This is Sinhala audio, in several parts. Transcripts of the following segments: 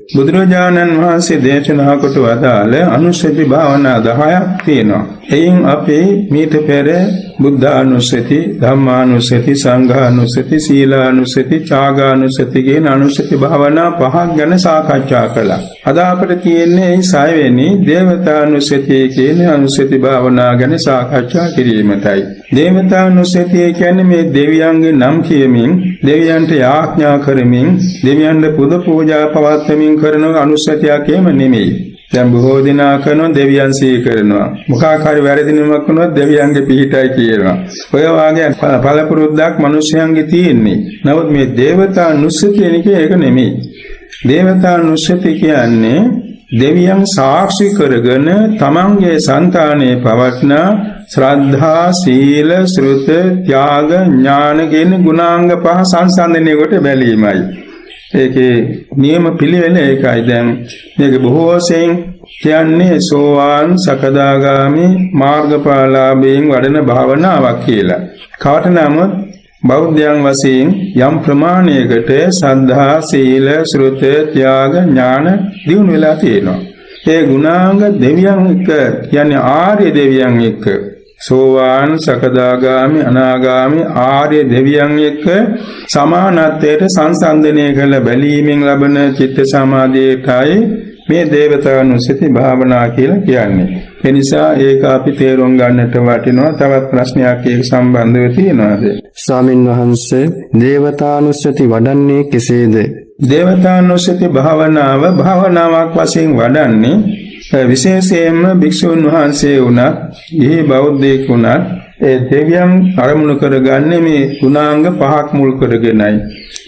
බුදුරජාණන් වහන්සේ දේශනා කොට වදාළ අනුස්සති භාවනා 10ක් තියෙනවා. එයින් අපි මීට පෙර බුද්ධානුස්සති, ධම්මානුස්සති, සංඝානුස්සති, සීලානුස්සති, ත්‍යාගානුස්සති කියන අනුස්සති භාවනා 5ක් ගැන සාකච්ඡා කළා. අද අපිට තියෙන්නේ 6 වෙනි දේවතානුස්සතිය කියන අනුස්සති භාවනා ගැන සාකච්ඡා කිරීමටයි. දේවතානුස්සතිය කියන්නේ මේ දෙවියන්ගේ නම් කියමින්, දෙවියන්ට යාඥා කරමින්, දෙවියන්ට පුද පූජා පවත්වමින් කරන අනුස්සතියක් එහෙම නෙමෙයි. දැන් බොහෝ දෙනා කරන දෙවියන් සිහි කරනවා. මොකක් හරි වැරදිනමක් වුණොත් දෙවියන්ගේ පිහිටයි කියනවා. ඔය වාගේ පළපුරුද්දක් මිනිස්යන්ගේ තියෙන්නේ. නමුත් මේ දේවතානුස්සතිය කියන්නේ ඒක නෙමෙයි. දේවතානුස්සතිය කියන්නේ දෙවියන් සාක්ෂි කරගෙන තමන්ගේ సంతානයේ පවත්න ශ්‍රද්ධා, සීල, ශ්‍රුත, ත්‍යාග, ඥාන කියන ගුණාංග 5 සංසන්දනය කොට බැලීමයි. ඒකේ නියම පිළිවෙල ඒකයි. දැන් මේක බොහෝ වශයෙන් කියන්නේ සෝවාන්, සකදාගාමි, මාර්ගඵලලාභීන් වඩන භාවනාවක් කියලා. කාට නමුත් බෞද්ධයන් වශයෙන් යම් ප්‍රමාණයකට සද්ධා, සීල, ශ්‍රුත, ත්‍යාග, ඥාන දිනු වෙලා තියෙනවා. ඒ ගුණාංග දෙවියන් එක්ක කියන්නේ ආර්ය දෙවියන් එක්ක, සෝවාන්, සකදාගාමි, අනාගාමි ආර්ය දෙවියන් එක්ක සමානත්වයට සංසන්දනය කළ බැලීමෙන් ලබන චිත්ත සමාධියටයි මේ දේවතානුස්සති භාවනා කියලා කියන්නේ. ඒ නිසා ඒක අපි තේරුම් ගන්නට වටිනවා. තවත් ප්‍රශ්නයක් ඒක සම්බන්ධව තියෙනවාද? ස්වාමින් වහන්සේ, දේවතානුස්සති වඩන්නේ කෙසේද? දේවතානුස්සති භාවනාව භාවනාවක් වශයෙන් වඩන්නේ විශේෂයෙන්ම භික්ෂුන් වහන්සේ වුණත්, ඊහි බෞද්ධයෙක් වුණත් ඒ දෙවියන් අරමුණු කරගන්නේ මේ ගුණාංග 5ක් මුල් කරගෙනයි.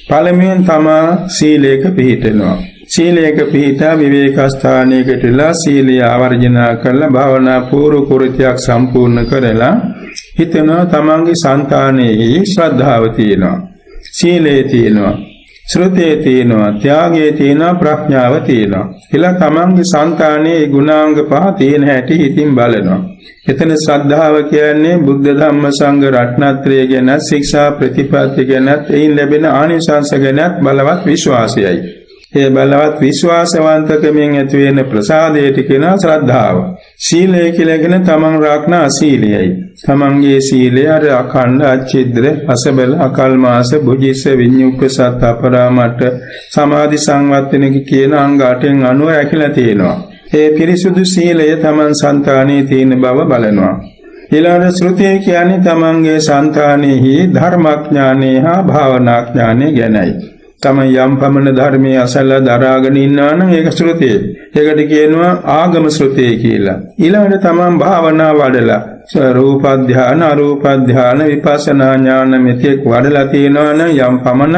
පළමුවෙන් තමා සීලයක පිහිටනවා. සීලයක පිහිටා විවේක ස්ථානයකටලා සීලය ආවර්ජනා කරලා භාවනා පූර්ව කෘත්‍යයක් සම්පූර්ණ කරලා හිතනවා තමන්ගේ సంతානයේ ශ්‍රද්ධාව තියෙනවා, සීලය තියෙනවා, ශ්‍රුතේ තියෙනවා, ත්‍යාගයේ තියෙනවා, ප්‍රඥාව තියෙනවා. කියලා තමන්ගේ సంతානයේ ගුණාංග 5 තියෙන හැටි හිතින් බලනවා. එතන ශ්‍රද්ධාව කියන්නේ බුද්ධ ධම්ම සංඝ රත්නත්‍රය ගැන, ශික්ෂා ප්‍රතිපත්ති ගැන, එයින් ලැබෙන ආනිසංස ගැන බලවත් විශ්වාසයයි. ඒ බලවත් විශ්වාසවන්තකමින් ඇති වෙන ප්‍රසාදයට කියන ශ්‍රද්ධාව. සීලය කියලා කියන තමන් රාක්න සීලයයි. තමන්ගේ සීලය අර අඛණ්ඩ, අච්චිද්‍ර, අසබල, අකල්මාස, බුජිස්ස, විඤ්ඤුක්ක, සත්, අපරාමට, සමාධි සංවත්තනික කියන අංග 8න් අනුව රැකිලා තියෙනවා. ඒ පිරිසුදු සීලය තමන් సంతානයේ තියෙන බව බලනවා. ඊළඟ ශ්‍රුතිය කියන්නේ තමන්ගේ సంతානෙහි ධර්මඥානෙ හා භාවනාඥානෙ ගැනයි. තමයි යම් පමණ ධර්මයේ අසල දරාගෙන ඉන්නවා නම් ඒක ශ්‍රුතිය. ඒකට කියනවා ආගම ශ්‍රුතිය කියලා. ඊළඟට තමන් භාවනා වඩලා රූප ධානය, අරූප ධානය, විපස්සනා ඥාන මෙතෙක් වඩලා තියෙනවා නම් යම් පමණ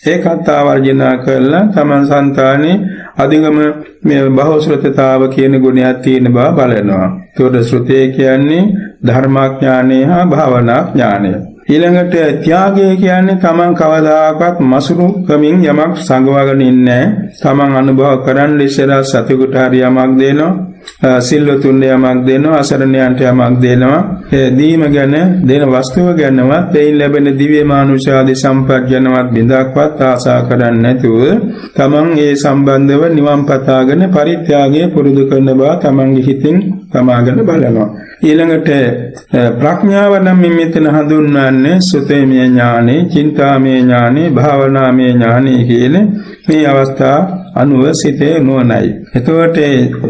ඒකත් ආවර්ජනා කරලා තමන් సంతානේ අධිගම මේ බහුශ්‍රතතාව කියන ගුණයක් තියෙන බව බලනවා. ඒකට ශ්‍රුතිය කියන්නේ ධර්මඥානය හා භාවනාඥානය. ඊළඟට ත්‍යාගය කියන්නේ තමන් කවදාකවත් මසුරු කමින් යමක් සංගවාගෙන ඉන්නේ නැහැ. තමන් අනුභව කරන් ඉස්සරහ සතුටට හරි යමක් දෙනවා, සිල්වතුන් යමක් දෙනවා, අසරණයන්ට යමක් දෙනවා. ඒ දීම ගැන, දෙන වස්තුව ගැනවත්, එයින් ලැබෙන දිව්‍ය මානුෂාදී සම්පත් ගැනවත් බිඳක්වත් ආසා කරන්නේ නැතුව තමන් ඒ සම්බන්ධව නිවන් පතාගෙන පරිත්‍යාගය පුරුදු කරන බව තමන්ගේ හිතින් තමාගෙන බලනවා. ඊළඟට ප්‍රඥාව නම් මෙතන හඳුන්වන්නේ සුතේමය ඥානෙ, චින්තාමය ඥානෙ, භාවනාමය ඥානෙ කියන මේ අවස්ථා අනුව සිතේ නුවණයි. එතකොට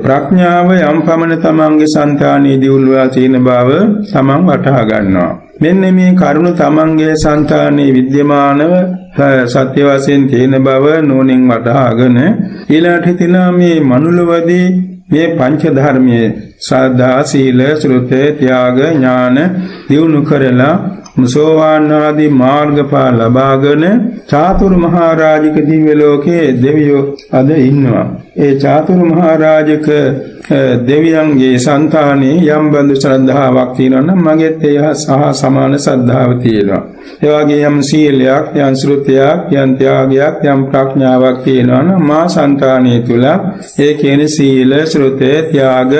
ප්‍රඥාව යම් පමණ තමන්ගේ సంతානයේ දියුණුවා තියෙන බව තමන් වටහා ගන්නවා. මෙන්න මේ කරුණ තමන්ගේ సంతානයේ විද්‍යමානව සත්‍ය වශයෙන් තියෙන බව නුවණින් වටහාගෙන ඊළඟට හිතනවා මේ මනුලවදී මේ පංච ධර්මයේ ශ්‍රද්ධා, සීල, ශ්‍රුත, ත්‍යාග, ඥාන දියුණු කරලා සෝවාන් ආදී මාර්ගඵල ලබාගෙන චාතුරු මහා රාජික දිව්‍ය ලෝකයේ දෙවියෝ අද ඉන්නවා. ඒ චාතුරු මහා රාජික දෙවියන්ගේ సంతානේ යම් බඳු ශ්‍රද්ධාවක් තියෙනවා නම් මගෙත් ඒ සහ සමාන ශ්‍රද්ධාව තියෙනවා. ඒ වගේ යම් සීලයක්, යම් ශ්‍රුතියක්, යම් ත්‍යාගයක්, යම් ප්‍රඥාවක් තියෙනවා නම් මා సంతානේ තුල ඒ කියන්නේ සීල, ශ්‍රුතේ, ත්‍යාග,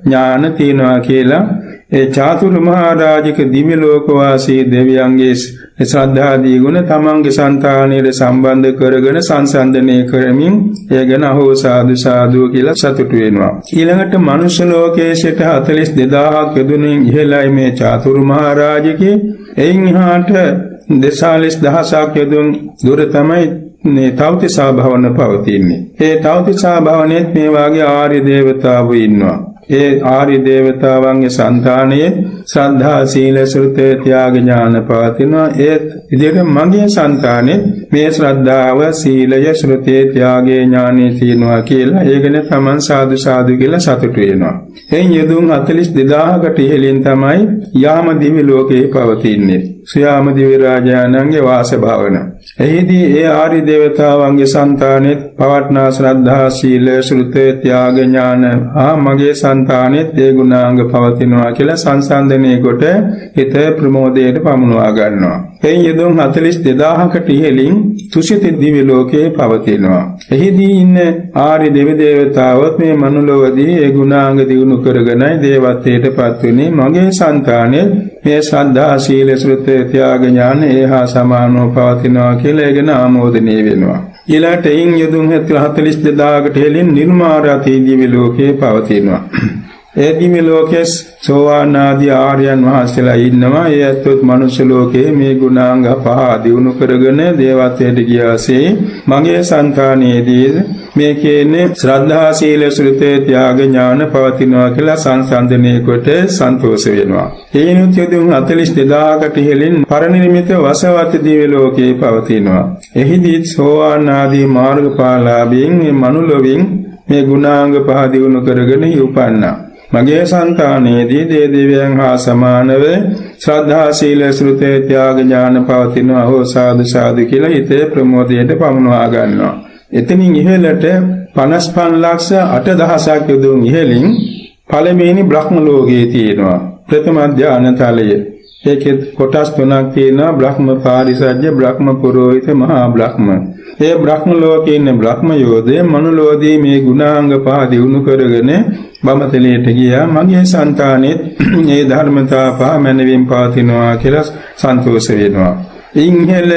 ඥාන තියෙනවා කියලා ඒ චාතුරු මහා රාජික දිව්‍ය ලෝක වාසී දෙවියන්ගේ ඒ ශ්‍රද්ධාදී ගුණ තමන්ගේ సంతානයේ සම්බන්ධ කරගෙන සංසන්දනය කරමින් ඒ ගැන අහෝ සාදු සාදු කියලා සතුටු වෙනවා. ඊළඟට මනුෂ්‍ය ලෝකයේ සිට 42000ක් යදුනින් ඉහළයි මේ චාතුරු මහරජකේ. එයින් එහාට 42000ක් යදුන් දුර තමයි මේ තවතිසා භවන පවතින්නේ. ඒ තවතිසා භවනයේත් මේ වාගේ ආර්ය දේවතාවෝ ඉන්නවා. ඒ ආර්ය දේවතාවන්ගේ సంతානයේ ශ්‍රද්ධා සීල සෘත ත්‍යාග ඥාන පවතිනවා. ඒ විදිහට මගේ సంతානයේ මේ ශ්‍රද්ධාව සීලය සෘතේ ත්‍යාගයේ ඥානෙ තියෙනවා කියලා ඒකන තමන් සාදු සාදු කියලා සතුටු වෙනවා. එයින් යදුන් 42000කට ඉහළින් තමයි යාම දිව්‍ය ලෝකේ පවතින්නේ. සයාම දිව්‍ය රාජානන්ගේ වාස භවන. එහිදී ඒ ආර්ය දේවතාවන්ගේ సంతානෙත් පවත්නා ශ්‍රද්ධා සීල සෘත ත්‍යාග ඥාන මගේ సంతානෙත් ඒ ගුණාංග පවතිනවා කියලා සංසන්දනය කොට හිත ප්‍රමෝදයට පමුණවා ගන්නවා. එයින් යදුන් 42000කට ඉහළින් තුසිත දිව්‍ය ලෝකේ පවතිනවා. එහිදී ඉන්න ආර්ය දෙවි දේවතාවොත් මේ මනුලොවදී ඒ ගුණාංග දිනු කරගෙනයි දේවත්වයට පත් වෙන්නේ. මගේ సంతානෙ මේ ශ්‍රද්ධා සීල සෘත ත්‍යාග ඥාන ඒහා සමානව පවතිනවා කියලා ඒගෙන ආමෝදනය වෙනවා. ඊළාට එයින් යදුන් 42000කට ඉහළින් නිර්මාරාති දිව්‍ය ලෝකේ පවතිනවා. ඒ දිව්‍ය ලෝකයේ සෝවාන් ආදී ආර්යයන් වහන්සේලා ඉන්නවා. ඒ ඇත්තොත් මනුෂ්‍ය ලෝකයේ මේ ගුණාංග පහ දිනු කරගෙන දේවත්වයට ගියාසේ මගේ సంతානයේදී මේ කියන්නේ ශ්‍රද්ධා සීල සෘත ත්‍යාග ඥාන පවතිනවා කියලා සංසන්දනය කොට සන්තෝෂ වෙනවා. ඒනුත් යදුන් 42000කට ඉහළින් පරිනිර්මිත වසවත දිව්‍ය ලෝකේ පවතිනවා. එහිදී සෝවාන් ආදී මාර්ගඵලලාභීන් මේ මනුලොවින් මේ ගුණාංග පහ දිනු කරගෙන උපන්නා. මගේ సంతානයේදී දේවයන් හා සමානව ශ්‍රද්ධා සීල සෘත ත්‍යාග ඥාන පවතිනවා. හෝ සාදු සාදු කියලා හිතේ ප්‍රමෝදයට පමුණවා ගන්නවා. එතනින් ඉහළට 55,80,000ක් යදුන් ඉහළින් පළමුවෙනි බ්‍රහ්ම ලෝකයේ තියෙනවා. ප්‍රථම ධානය තලය. ඒකේ කොටස් තුනක් තියෙනවා. බ්‍රහ්ම පාරිසජ්ජ, බ්‍රහ්ම පුරෝහිත, මහා බ්‍රහ්ම. ඒ බ්‍රහ්ම ලෝකයේ ඉන්න බ්‍රහ්ම යෝධය මනුලෝකයේ මේ ගුණාංග පහ දිනු කරගෙන බඹතලයට ගියා. මගේ సంతානෙත් මේ ධර්මතා පහ මනවින් පවතිනවා කියලා සන්තෝෂ වෙනවා. ඉන්හෙල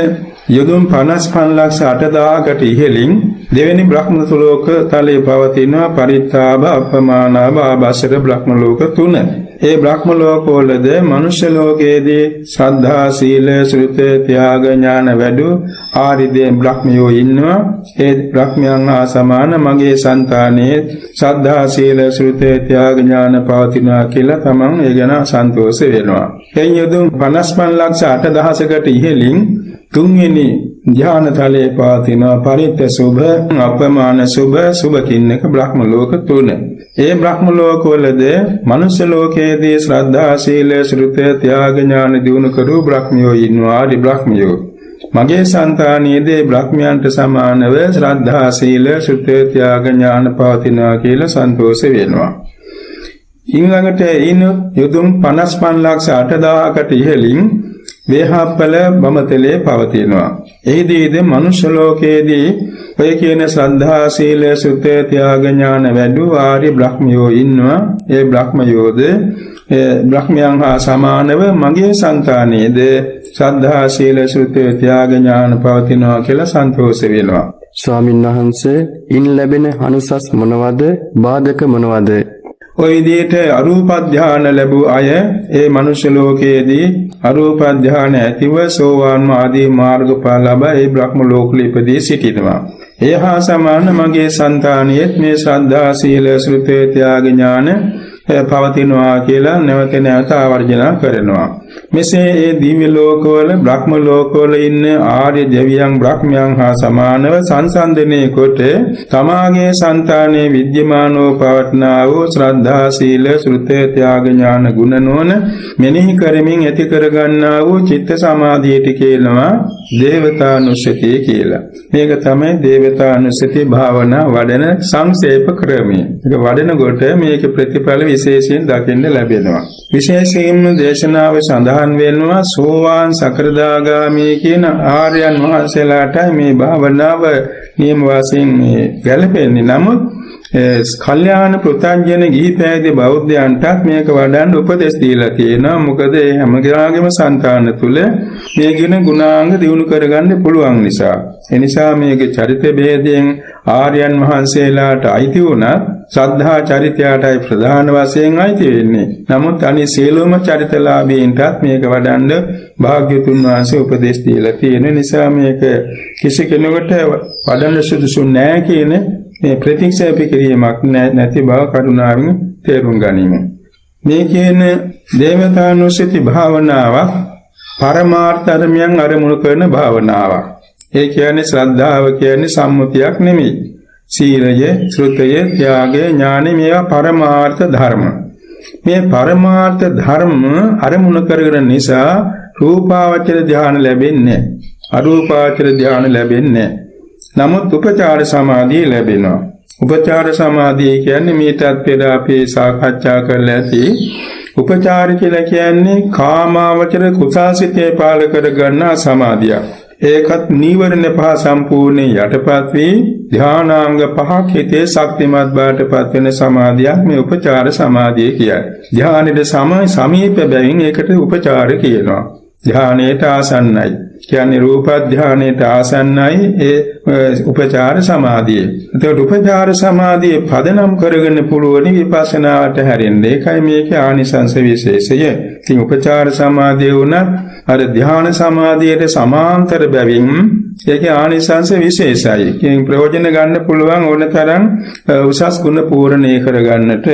යදුන් 55,80,000කට ඉහළින් දෙවෙනි බ්‍රහ්ම ලෝක තලයේ පවතිනවා. පරිත්තාභ, අපමානාභ, ආභාසර බ්‍රහ්ම ලෝක තුන. ඒ බ්‍රහ්ම ලෝකවලද මනුෂ්‍ය ලෝකයේදී ශ්‍රද්ධා සීල සෘත ත්‍යාග ඥාන වැඩු ආර්ය බ්‍රහ්මයෝ ඉන්නවා. ඒ බ්‍රහ්මයන් හා සමාන මගේ సంతානයේ ශ්‍රද්ධා සීල සෘත ත්‍යාග ඥාන පවතිනවා කියලා තමන් ඒ ගැන සන්තෝෂ වෙනවා. එයින් යදුන් 55,80,000කට ඉහළින් තුන්වෙනි ධ්‍යාන තලයේ පවතිනවා. පරිත්ත සුභ, අපමාන සුභ, සුභ කින්නක බ්‍රහ්ම ලෝක තුන. ඒ බ්‍රහ්ම ලෝකවලද මනුෂ්‍ය ලෝකයේදී ශ්‍රද්ධා සීල සෘත ත්‍යාග ඥාන දිනු කරු බ්‍රහ්මයෝ ඉන්නවා. ආදි බ්‍රහ්මයෝ මගේ సంతානයේදී බ්‍රහ්මයන්ට සමානව ශ්‍රද්ධා සීල සෘත ත්‍යාග ඥාන පවතිනවා කියලා සන්තෝෂ වෙනවා. ඊළඟට යදුන් 55,80,000කට ඉහළින් වේහාපල බඹතලේ පවතිනවා. එහිදීද මනුෂ්‍ය ලෝකයේදී ඔය කියන ශ්‍රද්ධා සීල සෘත ත්‍යාග ඥාන වැඩි ආර්ය බ්‍රහ්මයෝ ඉන්නවා. ඒ බ්‍රහ්මයෝද බ්‍රහ්මයන් හා සමානව මගේ సంతානයේද ශ්‍රද්ධා සීල සෘත ත්‍යාග ඥාන පවතිනවා කියලා සන්තෝෂ වෙනවා. ස්වාමින් වහන්සේ ඉන් ලැබෙන අනුසස් මොනවද? බාධක මොනවද? ඔය විදිහට අරූප ධානය ලැබූ අය ඒ මනුෂ්‍ය ලෝකයේදී අරූප ධානය ඇතිව සෝවාන් ආදී මාර්ගඵල ලබා ඒ බ්‍රහ්ම ලෝකෙ ඉපදී සිටිනවා. ඒ හා සමාන මගේ సంతානියෙත් මේ ශ්‍රද්ධා සීල සෘත ත්‍යාග ඥාන පවතිනවා කියලා නැවත නැවත ආවර්ජන කරනවා. මෙසේ ඒ දිව්‍ය ලෝකවල බ්‍රහ්ම ලෝකවල ඉන්න ආර්ය දෙවියන් බ්‍රහ්මයන් හා සමානව සංසන්දනය කොට තමාගේ సంతානයේ විද්‍යමානව පවත්නා වූ ශ්‍රද්ධා සීල සෘත ත්‍යාග ඥාන ගුණ නොවන මෙනෙහි කරමින් ඇති කරගන්නා වූ චිත්ත සමාධියට කියනවා දේවතානුස්සතිය කියලා. මේක තමයි දේවතානුස්සති භාවනා වඩන සංක්ෂේප ක්‍රමය. ඒක වඩනකොට මේක ප්‍රතිඵල විශේෂයෙන් දකින්න ලැබෙනවා. විශේෂයෙන්ම දේශනාව සඳහන් වෙනවා සෝවාන් සකෘදාගාමී කියන ආර්යයන් වහන්සේලාට මේ භාවනාව නියම වශයෙන් ගැලපෙන්නේ. නමුත් කල්යාණ පෘථග්ජන ගිහි පැවිදි බෞද්ධයන්ටත් මේක වඩන්න උපදෙස් දීලා තියෙනවා. මොකද හැම කෙනාගේම సంతාන තුල මේ ගුණ ගුණාංග දිනු කරගන්න පුළුවන් නිසා. ඒ නිසා මේකේ චරිත ભેදයෙන් ආර්යයන් වහන්සේලාට අයිති වුණා ශ්‍රද්ධා චරිතයටයි ප්‍රධාන වශයෙන් අයිති වෙන්නේ. නමුත් අනිත් සියලුම චරිතලාභීන්ටත් මේක වඩන්න භාග්‍යතුන් වහන්සේ උපදෙස් දීලා තියෙන නිසා මේක කිසි කෙනෙකුට වඩන්න සුදුසු නැහැ කියන මේ ප්‍රතික්ෂේප කිරීමක් නැති බව කරුණාවෙන් තේරුම් ගනිමු. මේ කියන දේවතානුස්සති භාවනාව පරමාර්ථ ධර්මයන් අරමුණු කරන භාවනාවක්. ඒ කියන්නේ ශ්‍රද්ධාව කියන්නේ සම්මුතියක් නෙමෙයි. සීලය, ශ්‍රුතය, ත්‍යාගය, ඥානෙ මේවා පරමාර්ථ ධර්ම. මේ පරමාර්ථ ධර්ම අරමුණු කරගෙන නිසා රූපාවචර ධ්‍යාන ලැබෙන්නේ නැහැ. අරූපාවචර ධ්‍යාන ලැබෙන්නේ නැහැ. නමුත් උපචාර සමාධිය ලැබෙනවා. උපචාර සමාධිය කියන්නේ මීටත් පෙර අපි සාකච්ඡා කරලා ඇති උපචාර කියලා කියන්නේ කාමාවචර කුසාසිතේ පාල කර ගන්නා සමාධියක්. ඒකත් නීවරණ පහ සම්පූර්ණයෙන් යටපත් වී ධානාංග පහක් හිතේ ශක්තිමත් බවටපත් වෙන සමාධියක් මේ උපචාර සමාධිය කියන්නේ. ධානයේ සමීප බැවින් ඒකට උපචාර කියනවා. ධානයට ආසන්නයි. කියන්නේ රූප ධානයට ආසන්නයි ඒ උපචාර සමාධිය. එතකොට උපචාර සමාධිය පදනම් කරගෙන පුළුවන් විපස්සනාවට හැරෙන්න. ඒකයි මේකේ ආනිසංස විශේෂය. ඉතින් උපචාර සමාධිය උනත් අර ධාන සමාධියට සමාන්තර බැවින් ඒකේ ආනිසංස විශේෂයි. ඒකෙන් ප්‍රයෝජන ගන්න පුළුවන් ඕනතරම් උසස් ගුණ පූර්ණේ කරගන්නට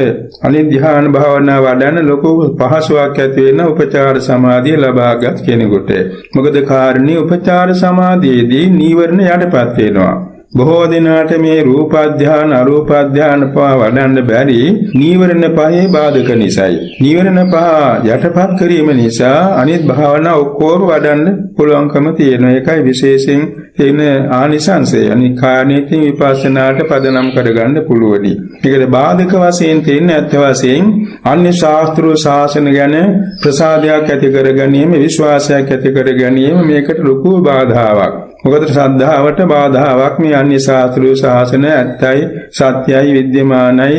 අනිත් ධාන භාවනා වඩන ලොකු පහසුවක් ඇති වෙන උපචාර සමාධිය ලබාගත් කෙනෙකුට. මොකද කාරණේ උපචාර සමාධියේදී නීවරණ යටපත් වෙනවා. බොහෝ දිනාට මේ රූප ධාන අරූප ධාන පහ වඩන්න බැරි නීවරණ පහේ බාධක නිසායි. නීවරණ පහ යටපත් කිරීම නිසා අනිත් භාවනා ඔක්කොම වඩන්න පුළුවන්කම තියෙනවා. ඒකයි විශේෂයෙන් තියෙන ආනිසංසය. අනිත් කාණේකින් විපස්සනාට පදනම් කරගන්න පුළුවනි. ඒකද බාධක වශයෙන් තියෙන ඇත්ත වශයෙන් අන්‍ය ශාස්ත්‍රීය ශාසන ගැන ප්‍රසාදයක් ඇති කර ගැනීම, විශ්වාසයක් ඇති කර ගැනීම මේකට ලොකු බාධාවක්. මොකද ශ්‍රද්ධාවට බාධාවක් මේ අන්‍ය ශාස්ත්‍රීය ශාසන ඇත්තයි සත්‍යයි විද්‍යමානයි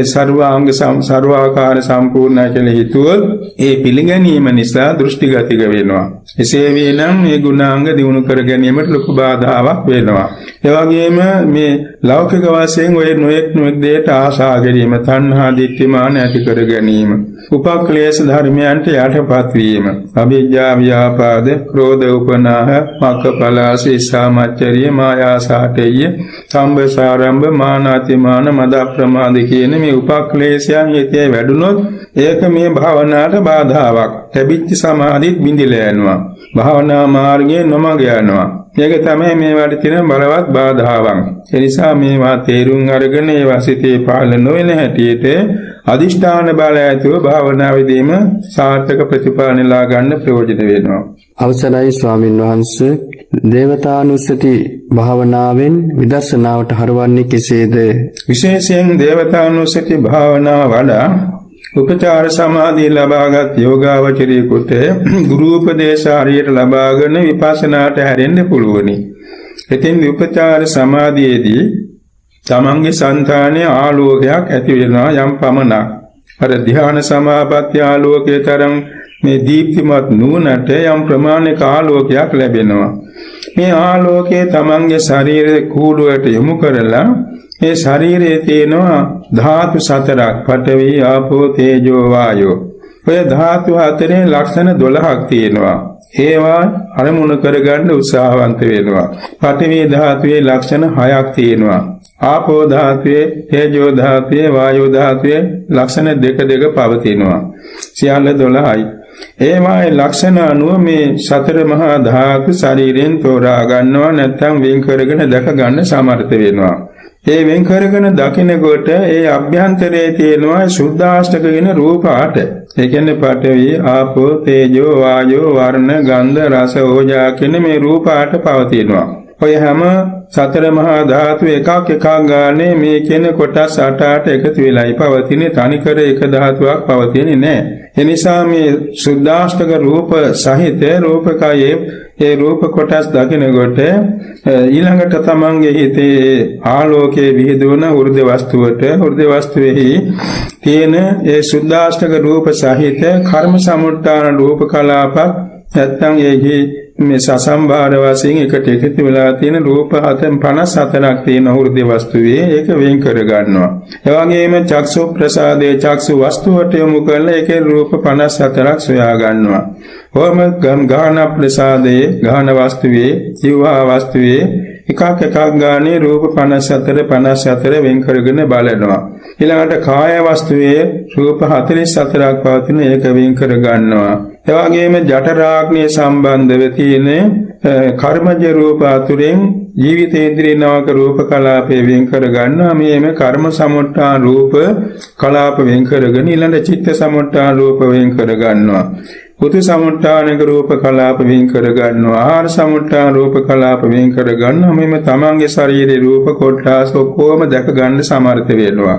සර්වාංග සර්වාකාර සම්පූර්ණයි කියලා හිතුවොත් ඒ පිළිගැනීම නිසා දෘෂ්ටිගතික වෙනවා. එසේ වෙනම් මේ ගුණාංග දිනු කර ගැනීමට ලොකු බාධාවක් වෙනවා. ඒ වගේම මේ ලෞකික වශයෙන් ඔය නොයෙක් දෙයට ආශා කිරීම, තණ්හා දිට්ඨිමාන ඇති කර ගැනීම, උපක්ලේශ ධර්මයන්ට යටපත් වීම, අවිජ්ජා ව්‍යාපාද, ක්‍රෝධ උපනාහ, මක්ඛපලාස, සාමච්චරිය, මායාසාටේය, සම්බසාරම්භ, මානාතිමාන, මද ප්‍රමාද කියන මේ උපක්ලේශයන් හිතේ වැඩුණොත් ඒක මේ භාවනාවට බාධාවක්. ලැබිච්ච සමාධිත් බිඳිලා යනවා. භාවනා මාර්ගයේ නොමග යනවා. මේක තමයි මේවට තියෙන බලවත් බාධාවන්. ඒ නිසා මේවා තේරුම් අරගෙන ඒවා සිතේ පාලන නොවන හැටියට අදිෂ්ඨාන බල ඇතුව භාවනාවේදීම සාර්ථක ප්‍රතිඵල නෙලා ගන්න ප්‍රයෝජන වෙනවා. අවසරයි ස්වාමින් වහන්සේ. දේවතානුස්සති භාවනාවෙන් විදර්ශනාවට හරවන්නේ කෙසේද? විශේෂයෙන් දේවතානුස්සති භාවනාව වඩා උපචාර සමාධිය ලබාගත් යෝගාවචරයෙකුට ගුරු උපදේශ හරියට ලබාගෙන විපස්සනාට හැරෙන්න පුළුවනි. ඉතින් උපචාර සමාධියේදී තමන්ගේ సంతානයේ ආලෝකයක් ඇති වෙනවා යම් පමණක්. අර ධ්‍යාන සමාපatti ආලෝකයේ තරම් මේ දීප්තිමත් නුවණට යම් ප්‍රමාණික ආලෝකයක් ලැබෙනවා. මේ ආලෝකයේ තමන්ගේ ශරීරයේ කූඩුවට යොමු කරලා මේ ශරීරයේ තියෙනවා ධාතු 4ක් පඨවි ආපෝ තේජෝ වායෝ. ඔය ධාතු හතරේ ලක්ෂණ 12ක් තියෙනවා. ඒවා අරමුණු කරගන්න උත්සාහවන්ත වෙනවා. පඨවි ධාතුවේ ලක්ෂණ 6ක් තියෙනවා. ආපෝ ධාතුවේ, තේජෝ ධාතුවේ, වායෝ ධාතුවේ ලක්ෂණ 2 පවතිනවා. සියල්ල 12යි. ඒවායේ ලක්ෂණ අනුව මේ සතර මහා ධාතු ශරීරයෙන් තෝරා ගන්නවා, නැත්නම් වෙන් කරගෙන දැක ගන්න සමර්ථ වෙනවා. ඒ වෙන් කරගෙන දකින්නකොට ඒ අභ්‍යන්තරයේ තියෙනවා සුද්ධාෂ්ටක වෙන රූප 8. ඒ කියන්නේ පඨවි, ආපෝ, තේජෝ, වායෝ, වර්ණ, ගන්ධ, රස, ඕජා කියන මේ රූප 8 පවතිනවා. ඔය හැම සතර මහා ධාතු එකක් ගානේ මේ කියන කොටස් 8 එකතු වෙලායි පවතින්නේ. තනිකර එක ධාතුවක් පවතින්නේ නැහැ. එනිසා මේ සුද්ධාෂ්ටක රූප සහිත රූපකයේ ඒ රූප කොටස් දකිනකොට ඊළඟට තමන්ගේ හිතේ ආලෝකයේ විහිදුවන හෘද වස්තුවෙහි තියෙන ඒ සුද්ධාෂ්ටක රූප සහිත කර්ම සමුට්ඨාන රූප කලාපක් නැත්නම් ඒකේ මේ සසම්බාර වශයෙන් එකට එකතු වෙලා තියෙන රූප 54ක් තියෙන හෘද වස්තුවේ ඒක වෙන් කර ගන්නවා. ඒ වගේම චක්සු ප්‍රසාදයේ චක්සු වස්තුවට යොමු කරලා ඒකේ රූප 54ක් සොයා ගන්නවා. කොහොම ගාන ප්‍රසාදයේ ගාන වස්තුවේ ජීවා වස්තුවේ එකක් ගානේ රූප 54 වෙන් කරගෙන බලනවා. ඊළඟට කාය වස්තුවේ රූප 44ක් පවතින ඒක වෙන් කර ගන්නවා. එවාගේම ජඨරාග්නිය සම්බන්ධව තියෙන කර්මජ රූප අතුරෙන් ජීවිතේන්ද්‍රිය නාමක රූප කලාපේ වෙන් කර ගන්නවා. මේම කර්ම සමුට්ඨාන රූප කලාප වෙන් කරගෙන ඊළඟ චිත්ත සමුට්ඨාන රූප වෙන් කර ගන්නවා. පුතු සමුට්ඨානක රූප කලාප වෙන් කර ගන්නවා. ආහාර සමුට්ඨාන රූප කලාප වෙන් කර ගන්නවා. මේම තමන්ගේ ශරීරයේ රූප කොටස් ඔක්කොම දැක ගන්න සමර්ථ වෙනවා.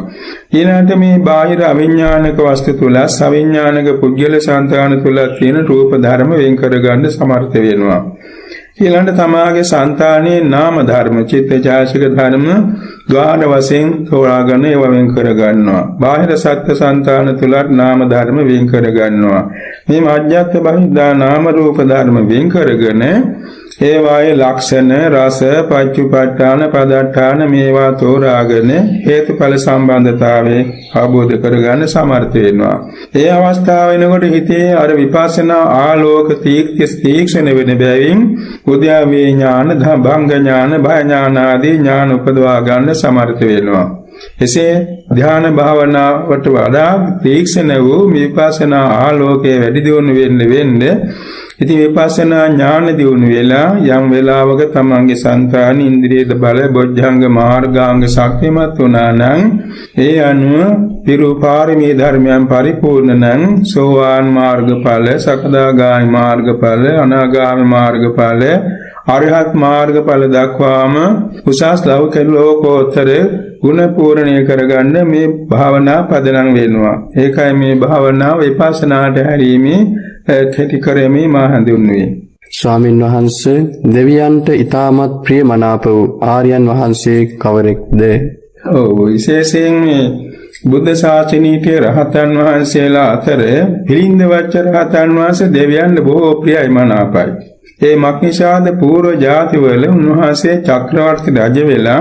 ඊළඟට මේ බාහිර අවිඥානික වස්තු තුල සවිඥානික පුද්ගල සංතාන තුල තියෙන රූප ධර්ම වෙන් කර ගන්න සමර්ථ වෙනවා. ඊළඟට තමාගේ సంతානයේ නාම ධර්ම චිත්තචෛතසික ධර්ම ගාන වශයෙන් තෝරාගෙන ඒවා වෙන් කර ගන්නවා. බාහිර සත්ත්ව సంతාන තුලත් නාම ධර්ම වෙන් කර ගන්නවා. මේ මධ්‍යස්ථ බහිද්ධා නාම රූප ධර්ම වෙන් කරගෙන ඒවායේ ලක්ෂණ රස පච්චුපට්ඨාන පදට්ඨාන මේවා තෝරාගෙන හේතුඵල සම්බන්ධතාවයේ අවබෝධ කරගන්න සමර්ථ වෙනවා. ඒ අවස්ථාව වෙනකොට හිතේ අර විපස්සනා ආලෝක තීක්ෂණ වෙන බැවින් උද්‍යාවේ ඥාන භංග ඥාන භය ඥාන ආදී ඥාන උපදවා ගන්න සමර්ථ වෙනවා. එසේ ධ්‍යාන භාවනාවට වඩා තීක්ෂණ වූ විපස්සනා ආලෝකයේ වැඩි දියුණු වෙන්න ඉතින් විපස්සනා ඥාන දියුණු වෙලා යම් වෙලාවක තමන්ගේ సంతාන ඉන්ද්‍රිය බල බොජ්ජංග මාර්ගාංග ශක්තිමත් වුණා නම් ඒ අනුව පිරුපාරමී ධර්මයන් පරිපූර්ණ නම් සෝවාන් මාර්ගඵල සකදාගාමී මාර්ගඵල අනාගාමී මාර්ගඵල අරහත් මාර්ගඵල දක්වාම උසස් ලෝකෝත්තර ගුණ පූර්ණණය කරගන්න මේ භාවනා පදනම් වෙනවා. ඒකයි මේ භාවනාව විපස්සනාට හැරීමේ කෙටි කරමේ මා හඳුන්වන්නේ. ස්වාමින් වහන්සේ දෙවියන්ට ඊටමත් ප්‍රියමනාප වූ ආර්යයන් වහන්සේ කවරෙක්ද? විශේෂයෙන් මේ බුද්ධ ශාසනීය රහතන් වහන්සේලා අතර පිළිඳ වච්ච රහතන් වහන්සේ දෙවියන්ට බොහෝ ප්‍රියයි මනාපයි. ඒ මක්නිසාද පූර්ව ජාතිවල උන්වහන්සේ චක්‍රවර්ති රජ වෙලා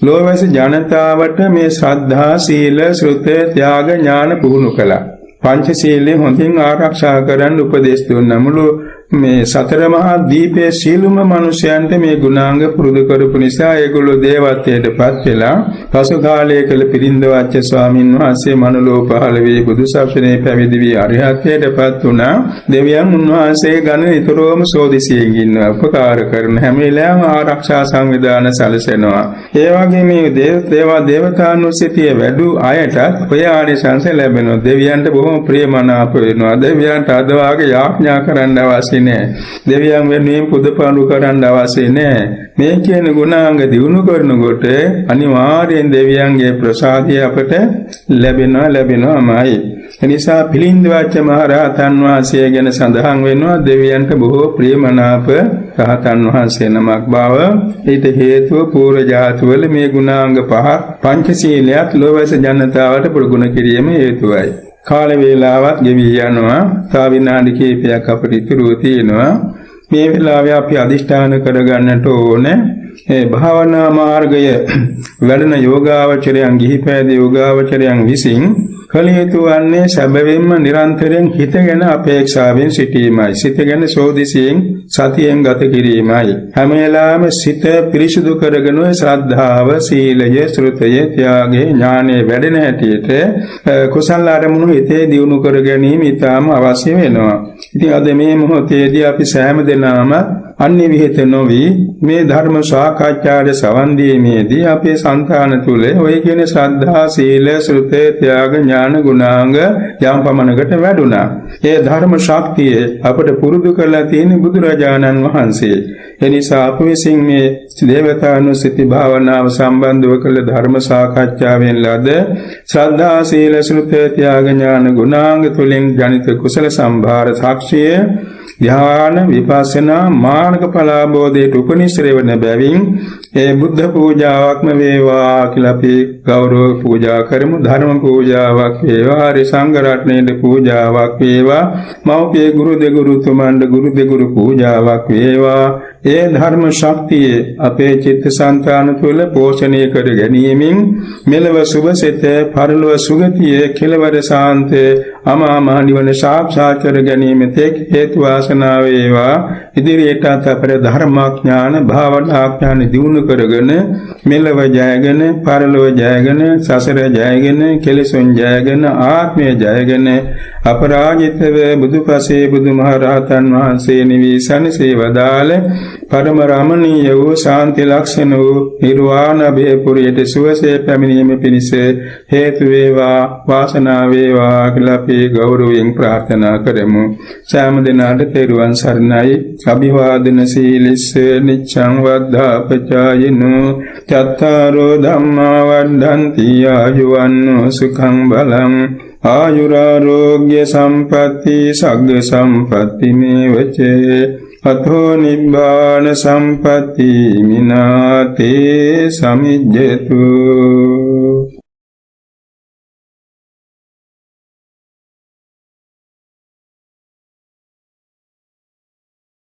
ලෝවැස ජනතාවට මේ ශ්‍රද්ධා සීල ශ්‍රුත ත්‍යාග ඥාන පුහුණු කළා. පංචශීලයේ හොඳින් ආරක්ෂා කරන්න උපදෙස් දුන්නා. මුළු මේ සතර මහා දීපේ සීලුම මිනිසයන්ට මේ ගුණාංග පුරුදු කරපු නිසා ඒගොල්ලෝ දේවත්වයටපත් වෙලා පසු කාලයේ කළ පිරින්දවච්ච ස්වාමින් වහන්සේ මනුලෝ පහළ වී බුදු සසුනේ පැවිදි වී අරිහත්ත්වයටපත් වුණා. දෙවියන් උන්වහන්සේ ගණ නිතරම සෝදිසියෙන් ඉන්නවා. උපකාර කරන හැම වෙලාවෙම ආරක්ෂා සංවිධාන සැලසෙනවා. ඒ වගේ මේ දේවතානුස්සතිය වැඩි අයටත් ඔය ආනිසංස ලැබෙනවා. දෙවියන්ට බොහොම ප්‍රියමනාප වෙනවා. දෙවියන්ට අද වාගේ යාඥා කරන්න අවශ්‍ය දෙවියන් වෙනුවෙන් පුදපඬු කරන්න අවශ්‍ය නැහැ. මේ කියන ගුණාංග දිනු කරනකොට අනිවාර්යෙන් දෙවියන්ගේ ප්‍රසාදය අපට ලැබෙනවාමයි. එනිසා පිළින්දවච්ච මහ රහතන් වහන්සේ ගැන සඳහන් වෙනවා දෙවියන්ට බොහෝ ප්‍රියමනාප රහතන් වහන්සේ නමක් බව. ඊට හේතුව පූර්ව ජාතිවල මේ ගුණාංග පහ පංචශීලයක් ලෝවැස ජනතාවට ප්‍රගුණ කිරීම හේතුවයි. කාල වේලාවත් ගෙවි යනවා. තා විනාඩි කිහිපයක් අපිට ඉතුරු තියෙනවා. මේ වෙලාවේ අපි අදිෂ්ඨාන කරගන්නට ඕනේ ඒ භාවනා මාර්ගය වැඩෙන යෝගාවචරයන් ගිහිපෑදී යෝගාවචරයන් විසින් කළ යුතු වන්නේ සැබවින්ම නිරන්තරයෙන් හිතගෙන අපේක්ෂාවෙන් සිටීමයි. සිතගෙන සෝදිසියෙන් සතියෙන් ගත කිරීමයි. හැම වෙලාවෙම සිත පිරිසුදු කරගෙන ශ්‍රද්ධාව, සීලය, ශ්‍රුතය, ත්‍යාගය, ඥානය වැඩෙන හැටියට කුසල අරමුණු හිතේ දියුණු කර ගැනීම ඉතාම අවශ්‍ය වෙනවා. ඉතින් අද මේ මොහොතේදී අපි සෑම දෙනාම අන්‍ය විහිත නොවි මේ ධර්ම සාකච්ඡාවේ සවන් දීමේදී අපේ సంతාන තුල ඔය කියන ශ්‍රද්ධා, සීල, ශ්‍රුත, ත්‍යාග, ඥාන ගුණාංග යම් පමණකට වැඩුණා. ඒ ධර්ම ශක්තිය අපට පුරුදු කරලා තියෙන බුදුරජාණන් වහන්සේ. එනිසා අප විසින් මේ දේවතානුස්සති භාවනාව සම්බන්ධව කළ ධර්ම සාකච්ඡාවෙන් ලද ශ්‍රද්ධා, සීල, ශ්‍රුත, ත්‍යාග, ඥාන ගුණාංග තුලින් ජනිත කුසල සම්භාර සාක්ෂිය ධ්‍යාන විපස්සනා මාර්ගඵල අවබෝධයට උපනිශ්‍රේ වන බැවින් ඒ බුද්ධ පූජාවක්ම වේවා කියලා අපි ගෞරව පූජා කරමු. ධර්ම පූජාවක් වේවා, ආර්ය සංඝ රත්නයේ පූජාවක් වේවා, මෞපිය ගුරු දෙගුරුතුමන්ට ගුරු දෙගුරු පූජාවක් වේවා. ඒ ධර්ම ශක්තිය අපේ චිත්තසංතාන තුළ පෝෂණය කර ගැනීමෙන් මෙලව සුභසිත, පරලොව සුගතිය, කෙලවර සාන්ත අමා මහ නිවන සාක්ෂාත් කර ගැනීම තෙක් හේතු වාසනා වේවා. ඉදිරියට අපේ ධර්මාඥාන, භාවනාඥාන දියුණු කරගෙන මෙලව ජයගෙන, පරලොව ජයගෙන, සසර ජයගෙන, කෙලෙසුන් ජයගෙන, ආත්මය ජයගෙන අපරාජිතව බුදුපසේ බුදුමහරහතන් වහන්සේ නිවී සනසේ වදාළ පරම රමණීය වූ ශාන්ති ලක්ෂණ වූ නිර්වාණ භේපුරියට සුවසේ පැමිණීම පිණිස හේතු වේවා, වාසනාව වේවා කියලා අපි ගෞරවයෙන් ප්‍රාර්ථනා කරමු. සෑම දිනකට තෙරුවන් සරණයි. අභිවාදන සීලිස්ස නිච්ඡං වද්ධාපචායිනෝ චත්තාරෝ ධම්මා වද්ධන්ති ආයුවන්නෝ සුඛං බලං ආයුරාෝග්‍ය සම්පatti සග්ග සම්පatti මේවචේ අතෝ නිබ්බාන සම්පatti මිනාතේ සමිජ්ජතු.